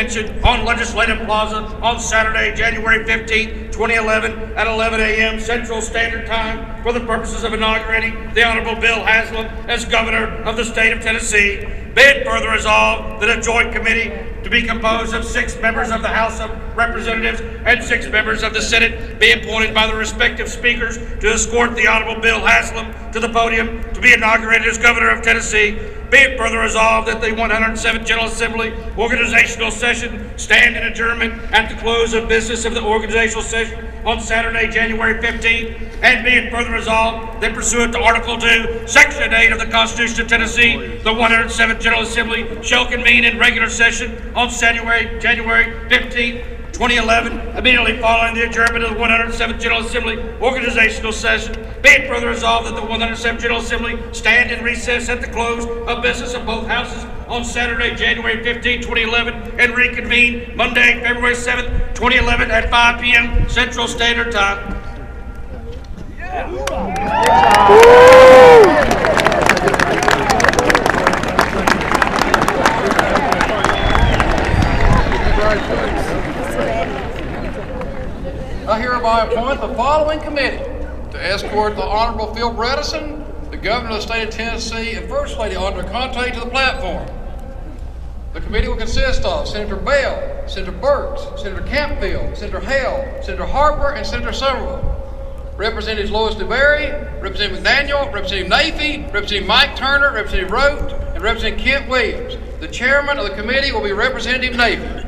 convention on Legislative Plaza on Saturday, January 15th, 2011 at 11 a.m. Central Standard Time for the purposes of inaugurating the Honorable Bill Haslam as Governor of the state of Tennessee. Be it further resolved that a joint committee to be composed of 6 members of the House of Representatives and 6 members of the Senate be appointed by the respective speakers to escort the Honorable Bill Haslam to the podium to be inaugurated as Governor of Tennessee. Be it further resolved that the 107th General Assembly organizational session stand in adjournment at the close of business of the organizational session on Saturday, January 15th. And be it further resolved that pursuant to Article 2, Section 8 of the Constitution of Tennessee, the 107th General Assembly shall convene in regular session on January 15th, 2011, immediately following the adjournment of the 107th General Assembly organizational session. Be it further resolved that the 107th General Assembly stand in recess at the close of business of both houses on Saturday, January 15, 2011, and reconvene Monday, February 7th, 2011 at 5 p.m. Central Standard Time. I hereby appoint the following committee to escort the Honorable Phil Bredesen, the Governor of the State of Tennessee, and First Lady Audra Conte to the platform. The committee will consist of Senator Bell, Senator Burks, Senator Campfield, Senator Hale, Senator Harper, and Senator Somerville. Representatives Lois DeBerry, Representative McDaniel, Representative Nafee, Representative Mike Turner, Representative Rote, and Representative Kent Williams. The chairman of the committee will be Representative Nafee.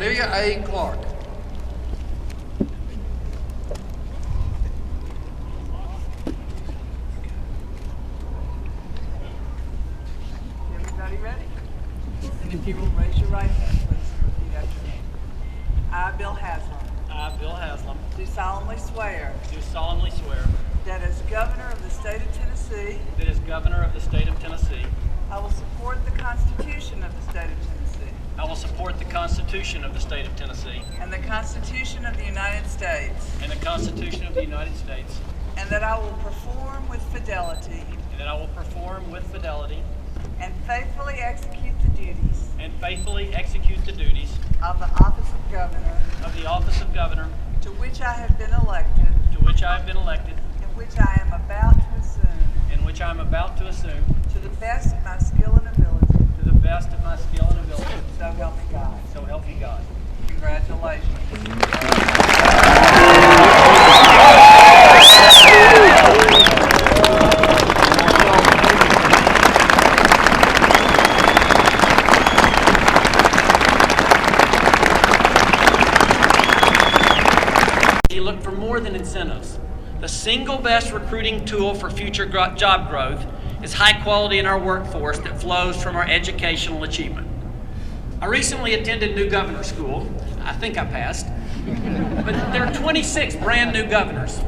Cornelia A. Clark. Everybody ready? And if you will raise your right hand, please repeat after me. I, Bill Haslam, I, Bill Haslam, do solemnly swear do solemnly swear that as Governor of the State of Tennessee, that as Governor of the State of Tennessee, I will support the Constitution of the State of Tennessee I will support the Constitution of the State of Tennessee and the Constitution of the United States, and the Constitution of the United States, and that I will perform with fidelity and that I will perform with fidelity and faithfully execute the duties and faithfully execute the duties of the office of Governor of the office of Governor to which I have been elected, to which I have been elected, and which I am about to assume, and which I am about to assume, to the best of my skill and ability. to the best of my skill and ability. So help me God. So help me God. Congratulations. You look for more than incentives. The single best recruiting tool for future job growth is high quality in our workforce that flows from our educational achievement. I recently attended new governor school. I think I passed. But there are 26 brand new governors.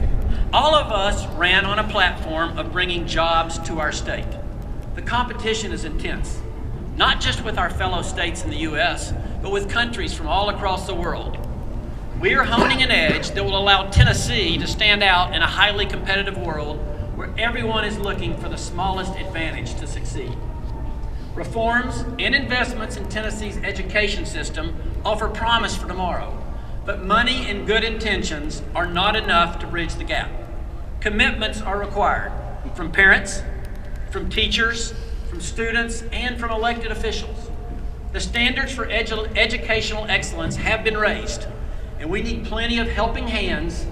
All of us ran on a platform of bringing jobs to our state. The competition is intense, not just with our fellow states in the U.S., but with countries from all across the world. We are honing an edge that will allow Tennessee to stand out in a highly competitive world where everyone is looking for the smallest advantage to succeed. Reforms and investments in Tennessee's education system offer promise for tomorrow, but money and good intentions are not enough to bridge the gap. Commitments are required from parents, from teachers, from from students, and from elected officials. The standards for educational excellence have been raised, and we need plenty of helping hands,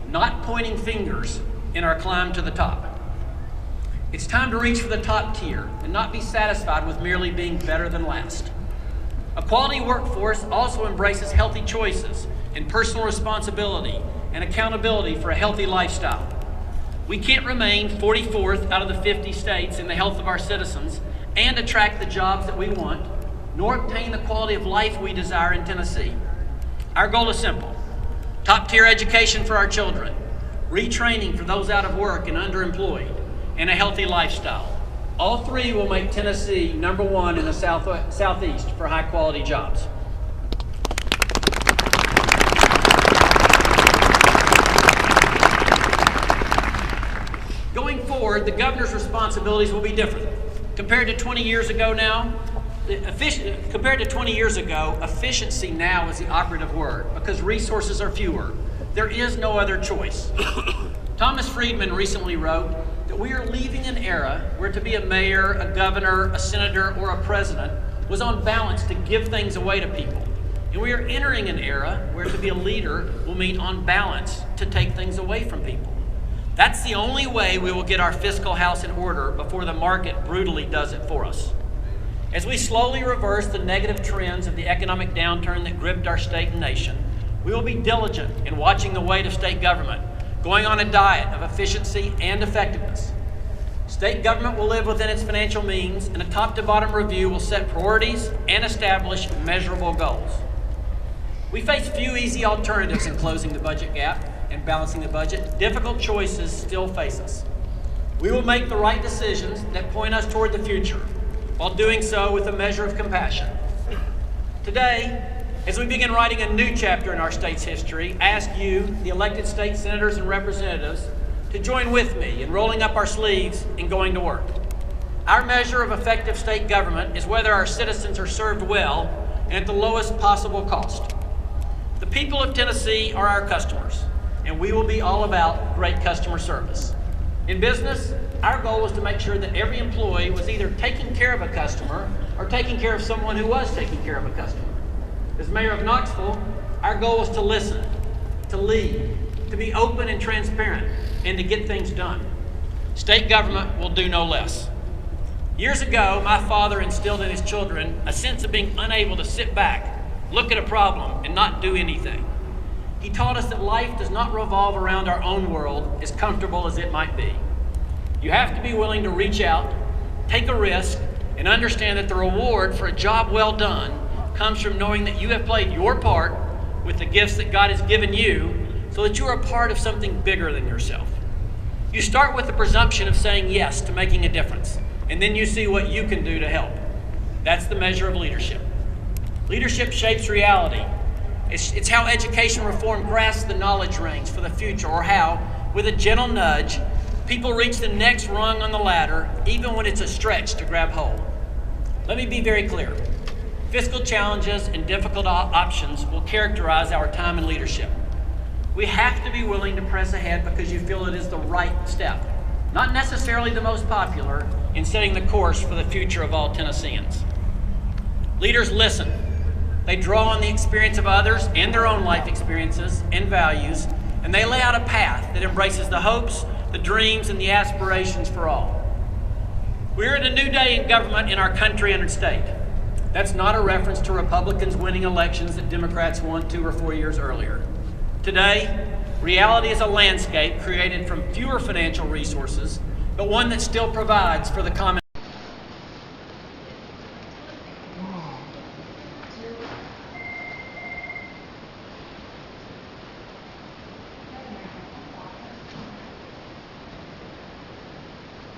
not pointing fingers, in our climb to the top. It's time to reach for the top tier and not be satisfied with merely being better than last. A quality workforce also embraces healthy choices and personal responsibility and accountability for a healthy lifestyle. We can't remain 44th out of the 50 states in the health of our citizens and attract the jobs that we want, nor obtain the quality of life we desire in Tennessee. Our goal is simple: top-tier education for our children, retraining for those out of work and underemployed, and a healthy lifestyle. All three will make Tennessee #1 in the Southeast for high-quality jobs. Going forward, the governor's responsibilities will be different. Compared to 20 years ago, efficiency now is the operative word because resources are fewer. There is no other choice. Thomas Friedman recently wrote that we are leaving an era where to be a mayor, a governor, a senator, or a president was on balance to give things away to people. And we are entering an era where to be a leader will mean on balance to take things away from people. That's the only way we will get our fiscal house in order before the market brutally does it for us. As we slowly reverse the negative trends of the economic downturn that gripped our state and nation, we will be diligent in watching the weight of state government, going on a diet of efficiency and effectiveness. State government will live within its financial means, and a top-to-bottom review will set priorities and establish measurable goals. We face few easy alternatives in closing the budget gap and balancing the budget. Difficult choices still face us. We will make the right decisions that point us toward the future, while doing so with a measure of compassion. Today, as we begin writing a new chapter in our state's history, I ask you, the elected state senators and representatives, to join with me in rolling up our sleeves and going to work. Our measure of effective state government is whether our citizens are served well and at the lowest possible cost. The people of Tennessee are our customers, and we will be all about great customer service. In business, our goal was to make sure that every employee was either taking care of a customer or taking care of someone who was taking care of a customer. As mayor of Knoxville, our goal was to listen, to lead, to be open and transparent, and to get things done. State government will do no less. Years ago, my father instilled in his children a sense of being unable to sit back, look at a problem, and not do anything. He taught us that life does not revolve around our own world, as comfortable as it might be. You have to be willing to reach out, take a risk, and understand that the reward for a job well done comes from knowing that you have played your part with the gifts that God has given you so that you are a part of something bigger than yourself. You start with the presumption of saying yes to making a difference, and then you see what you can do to help. That's the measure of leadership. Leadership shapes reality. It's how education reform grasps the knowledge range for the future, or how, with a gentle nudge, people reach the next rung on the ladder, even when it's a stretch to grab hold. Let me be very clear. Fiscal challenges and difficult options will characterize our time in leadership. We have to be willing to press ahead because you feel it is the right step, not necessarily the most popular, in setting the course for the future of all Tennesseans. Leaders listen. They draw on the experience of others and their own life experiences and values, and they lay out a path that embraces the hopes, the dreams, and the aspirations for all. We're at a new day in government in our country and our state. That's not a reference to Republicans winning elections that Democrats won 2 or 4 years earlier. Today, reality is a landscape created from fewer financial resources, but one that still provides for the common.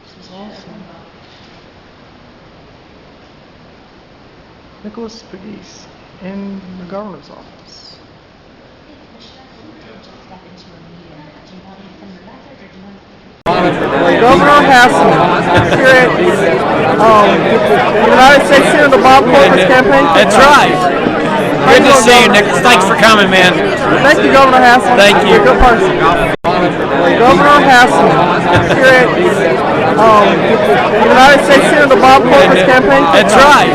This is awesome. Nicholas Spaghetti in the governor's office. Governor Haslam here at the United States Senator Bob Corpus campaign. That's right. Good to see you, Nicholas. Thanks for coming, man. Thank you, Governor Haslam. Thank you. You're a good person. Governor Haslam here at the United States Senator Bob Corker's campaign. That's right.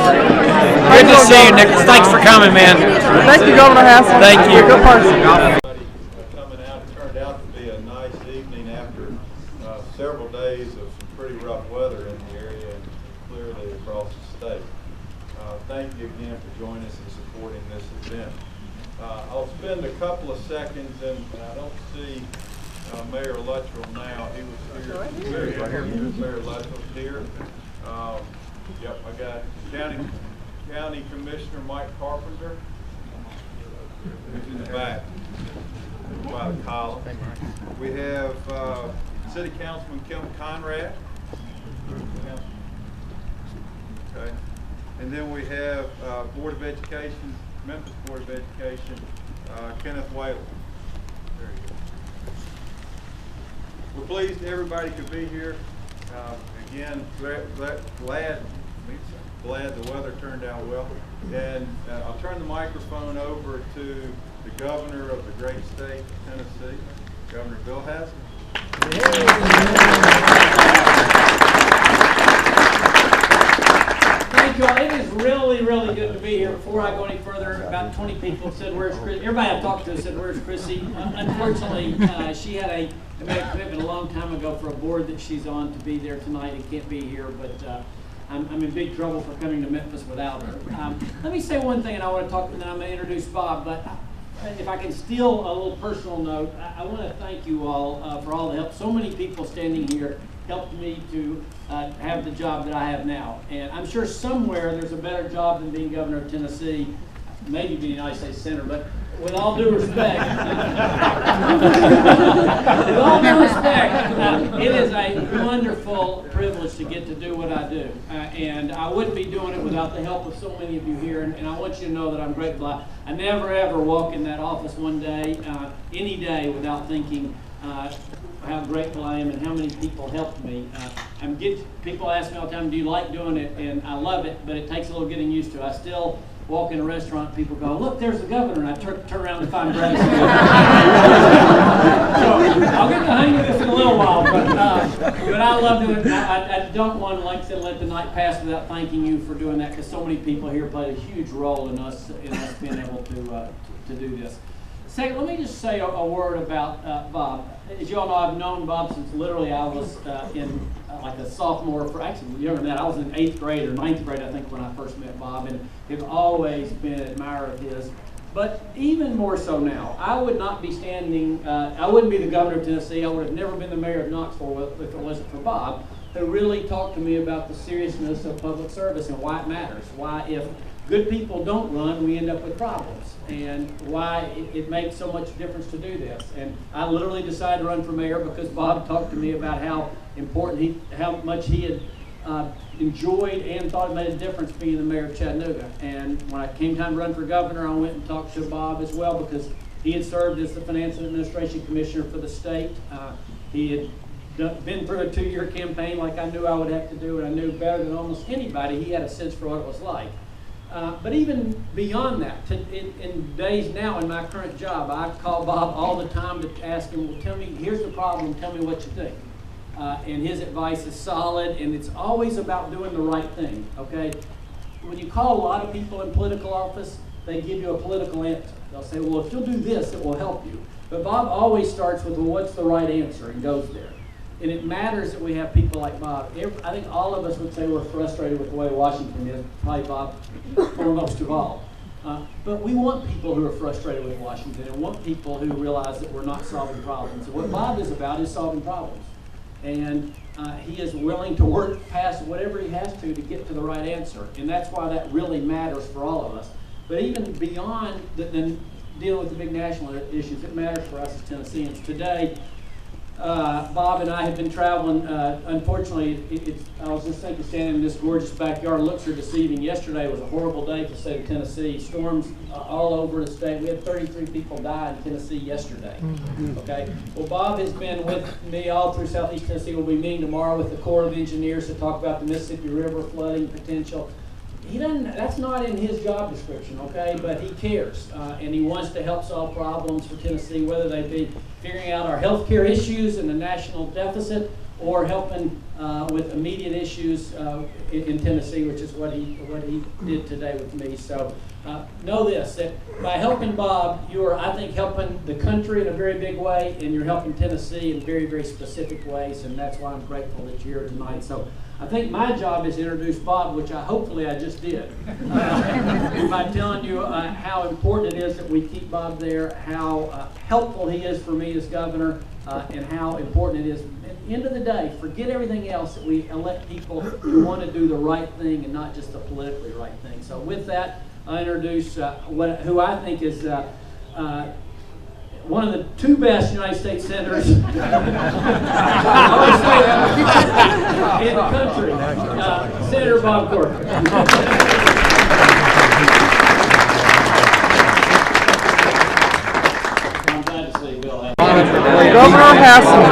Good to see you, Nicholas. Thanks for coming, man. Thank you, Governor Haslam. Thank you. You're a good person. Coming out, it turned out to be a nice evening after several days of some pretty rough weather in the area and clearly across the state. Thank you again for joining us and supporting this event. I'll spend a couple of seconds, and I don't see Mayor Luttrell now. He was here. Mayor Luttrell's here. Yep, I got County Commissioner Mike Carpenter, who's in the back by the column. We have City Councilman Kevin Conrad. Okay. And then we have Board of Education, Memphis Board of Education, Kenneth Whalen. There you go. We're pleased everybody could be here. Again, glad the weather turned out well. And I'll turn the microphone over to the governor of the great state of Tennessee, Governor Bill Haslam. Thank you all. It is really, really good to be here. Before I go any further, about 20 people said, "Where's Chris?" Everybody I've talked to said, "Where's Chrissy?" Unfortunately, she had made a commitment a long time ago for a board that she's on to be there tonight and can't be here, but I'm in big trouble for coming to Memphis without her. Let me say one thing, and I want to talk, and then I'm going to introduce Bob, but if I can steal a little personal note, I want to thank you all for all the help. So many people standing here helped me to have the job that I have now. And I'm sure somewhere there's a better job than being governor of Tennessee, maybe being United States Senator, but with all due respect, it is a wonderful privilege to get to do what I do. And I wouldn't be doing it without the help of so many of you here. And I want you to know that I'm grateful. I never ever walk in that office one day, any day, without thinking how grateful I am and how many people helped me. People ask me all the time, do you like doing it? And I love it, but it takes a little getting used to. I still walk in a restaurant, people go, "Look, there's the governor," and I turn around and find Grace. So I'll get the hang of this in a little while, but I love doing it. I don't want to, like I said, let the night pass without thanking you for doing that, because so many people here played a huge role in us being able to do this. Second, let me just say a word about Bob. As you all know, I've known Bob since literally I was in like a sophomore, actually younger than that. I was in 8th grade or 9th grade, I think, when I first met Bob, and have always been an admirer of his. But even more so now, I would not be I wouldn't be the governor of Tennessee. I would have never been the mayor of Knoxville if it wasn't for Bob, who really talked to me about the seriousness of public service and why it matters. Why, if good people don't run, we end up with problems, and why it makes so much difference to do this. And I literally decided to run for mayor because Bob talked to me about how important how much he had enjoyed and thought it made a difference being the mayor of Chattanooga. And when it came time to run for governor, I went and talked to Bob as well, because he had served as the Finance and Administration Commissioner for the state. He had been through a 2-year campaign like I knew I would have to do, and I knew better than almost anybody. He had a sense for what it was like. But even beyond that, in days now in my current job, I call Bob all the time to ask him, well, tell me, here's the problem, tell me what you think. And his advice is solid, and it's always about doing the right thing, okay? When you call a lot of people in political office, they give you a political answer. They'll say, well, if you'll do this, it will help you. But Bob always starts with, well, what's the right answer, and goes there. And it matters that we have people like Bob. I think all of us would say we're frustrated with the way Washington is, probably Bob foremost of all. But we want people who are frustrated with Washington, and want people who realize that we're not solving problems. And what Bob is about is solving problems. And he is willing to work past whatever he has to get to the right answer. And that's why that really matters for all of us. But even beyond than dealing with the big national issues, it matters for us as Tennesseans. Today, Bob and I have been traveling. Unfortunately, I was just thinking, standing in this gorgeous backyard, looks are deceiving. Yesterday was a horrible day for the state of Tennessee. Storms all over the state. We had 33 people die in Tennessee yesterday. Okay. Well, Bob has been with me all through Southeast Tennessee. We'll be meeting tomorrow with the Corps of Engineers to talk about the Mississippi River flooding potential. he doesn't, that's not in his job description, okay, but he cares, and he wants to help solve problems for Tennessee, whether they be figuring out our healthcare issues and the national deficit, or helping with immediate issues in Tennessee, which is what he did today with me. So know this, that by helping Bob, you are, I think, helping the country in a very big way, and you're helping Tennessee in very, very specific ways, and that's why I'm grateful that you're here tonight. So I think my job is to introduce Bob, which hopefully I just did, by telling you how important it is that we keep Bob there, how helpful he is for me as governor, and how important it is. At the end of the day, forget everything else, that we elect people who want to do the right thing and not just the politically right thing. So with that, I introduce who I think is one of the two best United States senators in the country, Senator Bob Corker. I'm glad to see Bill. Governor Haslam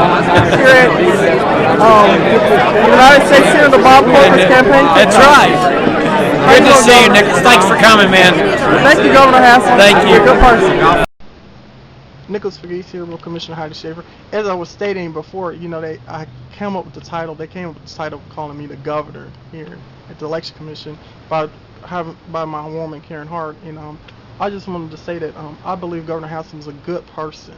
here at United States Senator Bob Corker's campaign. That's right. Good to see you, Nick. Thanks for coming, man. Thank you, Governor Haslam. Thank you. You're a good person. Nicholas Fagese here with Commissioner Heidi Schaefer. As I was stating before, I came up with the title. They came up with the title calling me the governor here at the Election Commission by my woman Karen Hart. And I just wanted to say that I believe Governor Haslam is a good person.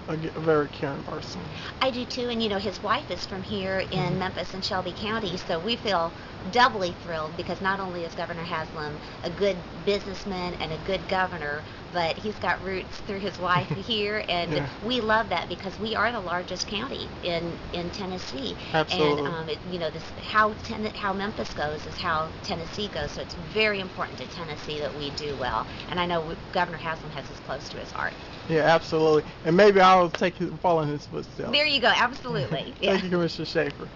A very caring person. I do too, and his wife is from here in Memphis and Shelby County, so we feel doubly thrilled because not only is Governor Haslam a good businessman and a good governor, but he's got roots through his wife here, and Yeah. we love that because we are the largest county in Tennessee. Absolutely. And how Memphis goes is how Tennessee goes, so it's very important to Tennessee that we do well. And I know Governor Haslam has this close to his heart. Yeah, absolutely. And maybe I'll follow in his footsteps. There you go, absolutely. Thank you, Commissioner Schaefer.